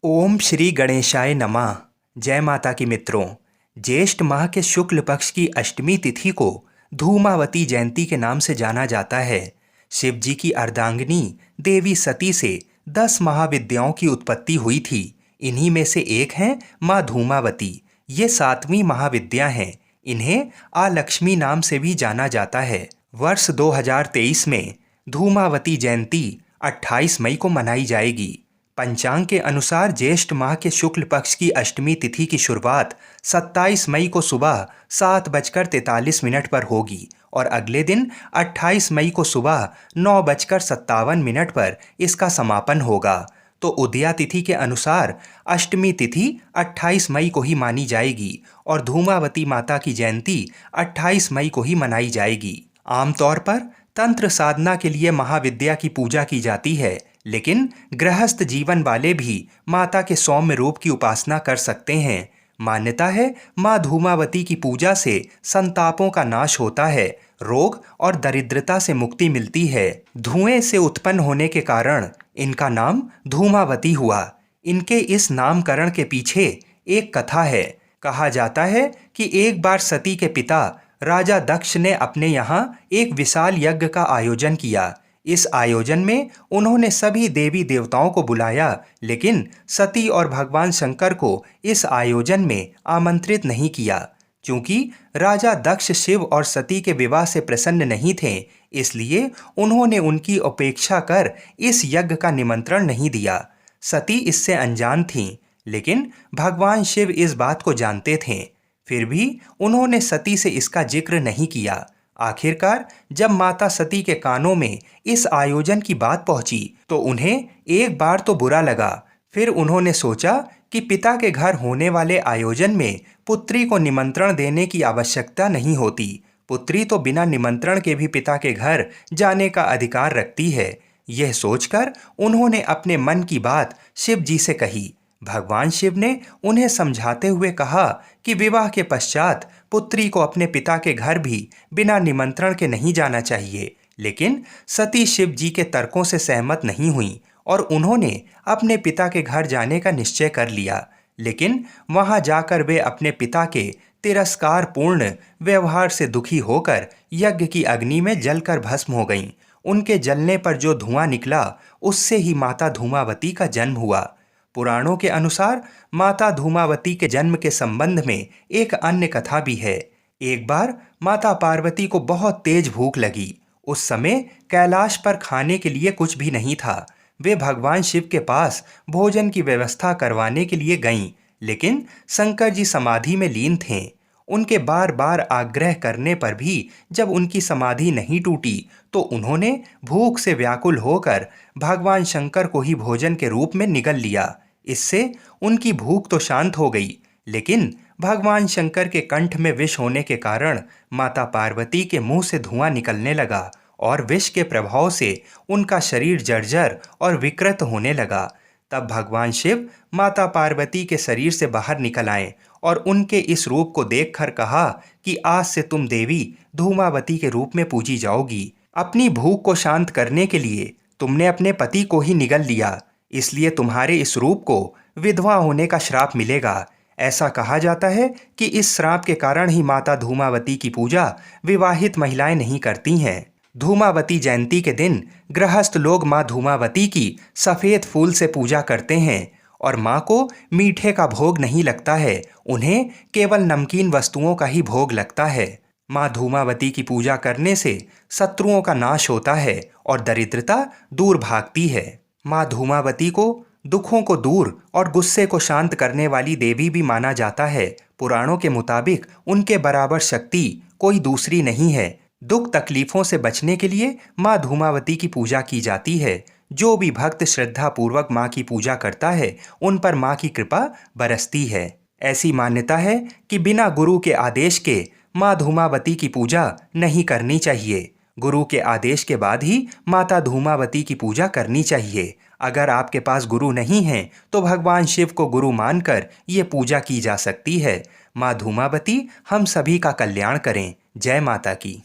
ओम श्री गणेशाय नमः। जय माता की मित्रों। ज्येष्ठ माह के शुक्ल पक्ष की अष्टमी तिथि को धूमावती जयंती के नाम से जाना जाता है। शिव जी की अर्धांगिनी देवी सती से 10 महाविद्याओं की उत्पत्ति हुई थी। इन्हीं में से एक है माँ धूमावती। ये 7वीं महाविद्या हैं। इन्हें आलक्ष्मी नाम से भी जाना जाता है। वर्ष 2023 में धूमावती जयंती 28 मई को मनाई जाएगी। पंचांग के अनुसार ज्येष्ठ माह के शुक्ल पक्ष की अष्टमी तिथि की शुरुआत 27 मई को सुबह 7:43 पर होगी और अगले दिन 28 मई को सुबह 9:57 पर इसका समापन होगा। तो उदया तिथि के अनुसार अष्टमी तिथि 28 मई को ही मानी जाएगी और धूमावती माता की जयंती 28 मई को ही मनाई जाएगी। आमतौर पर तंत्र साधना के लिए महाविद्या की पूजा की जाती है, लेकिन गृहस्थ जीवन वाले भी माता के सौम्य रूप की उपासना कर सकते हैं। मान्यता है माँ धूमावती की पूजा से संतापों का नाश होता है, रोग और दरिद्रता से मुक्ति मिलती है। धुएं से उत्पन्न होने के कारण इनका नाम धूमावती हुआ। इनके इस नामकरण के पीछे एक कथा है। कहा जाता है कि एक बार सती के पिता राजा दक्ष ने अपने यहाँ एक विशाल यज्ञ का आयोजन किया। इस आयोजन में उन्होंने सभी देवी देवताओं को बुलाया, लेकिन सती और भगवान शंकर को इस आयोजन में आमंत्रित नहीं किया। क्योंकि राजा दक्ष शिव और सती के विवाह से प्रसन्न नहीं थे, इसलिए उन्होंने उनकी उपेक्षा कर इस यज्ञ का निमंत्रण नहीं दिया। सती इससे अनजान थीं, लेकिन भगवान शिव इस बात को जानते थे। फिर भी उन्होंने सती से इसका जिक्र नहीं किया। आखिरकार जब माता सती के कानों में इस आयोजन की बात पहुंची तो उन्हें एक बार तो बुरा लगा। फिर उन्होंने सोचा कि पिता के घर होने वाले आयोजन में पुत्री को निमंत्रण देने की आवश्यकता नहीं होती। पुत्री तो बिना निमंत्रण के भी पिता के घर जाने का अधिकार रखती है। यह सोचकर उन्होंने अपने मन की बात शिव जी से कही। भगवान शिव ने उन्हें समझाते हुए कहा कि विवाह के पश्चात पुत्री को अपने पिता के घर भी बिना निमंत्रण के नहीं जाना चाहिए। लेकिन सती शिव जी के तर्कों से सहमत नहीं हुई और उन्होंने अपने पिता के घर जाने का निश्चय कर लिया। लेकिन वहां जाकर वे अपने पिता के तिरस्कारपूर्ण व्यवहार से दुखी होकर यज्ञ की अग्नि में जलकर भस्म हो गईं। उनके जलने पर जो धुआं निकला, उससे ही माता धूमावती का जन्म हुआ। पुराणों के अनुसार माता धूमावती के जन्म के संबंध में एक अन्य कथा भी है। एक बार माता पार्वती को बहुत तेज भूख लगी। उस समय कैलाश पर खाने के लिए कुछ भी नहीं था। वे भगवान शिव के पास भोजन की व्यवस्था करवाने के लिए गईं, लेकिन शंकर जी समाधि में लीन थे। उनके बार बार आग्रह करने पर भी जब उनकी समाधि नहीं टूटी तो उन्होंने भूख से व्याकुल होकर भगवान शंकर को ही भोजन के रूप में निगल लिया। इससे उनकी भूख तो शांत हो गई, लेकिन भगवान शंकर के कंठ में विष होने के कारण माता पार्वती के मुंह से धुआं निकलने लगा और विष के प्रभाव से उनका शरीर जर्जर और विकृत होने लगा। तब भगवान शिव माता पार्वती के शरीर से बाहर निकल आए और उनके इस रूप को देखकर कहा कि आज से तुम देवी धूमावती के रूप में पूजी जाओगी। अपनी भूख को शांत करने के लिए तुमने अपने पति को ही निगल लिया, इसलिए तुम्हारे इस रूप को विधवा होने का श्राप मिलेगा। ऐसा कहा जाता है कि इस श्राप के कारण ही माता धूमावती की पूजा विवाहित महिलाएं नहीं करती हैं। धूमावती जयंती के दिन गृहस्थ लोग माँ धूमावती की सफ़ेद फूल से पूजा करते हैं और माँ को मीठे का भोग नहीं लगता है, उन्हें केवल नमकीन वस्तुओं का ही भोग लगता है। माँ धूमावती की पूजा करने से शत्रुओं का नाश होता है और दरिद्रता दूर भागती है। माँ धूमावती को दुखों को दूर और गुस्से को शांत करने वाली देवी भी माना जाता है। पुराणों के मुताबिक उनके बराबर शक्ति कोई दूसरी नहीं है। दुख तकलीफों से बचने के लिए माँ धूमावती की पूजा की जाती है। जो भी भक्त श्रद्धा पूर्वक माँ की पूजा करता है, उन पर माँ की कृपा बरसती है। ऐसी मान्यता है कि बिना गुरु के आदेश के माँ धूमावती की पूजा नहीं करनी चाहिए। गुरु के आदेश के बाद ही माता धूमावती की पूजा करनी चाहिए। अगर आपके पास गुरु नहीं है तो भगवान शिव को गुरु मानकर ये पूजा की जा सकती है। माँ धूमावती हम सभी का कल्याण करें। जय माता की।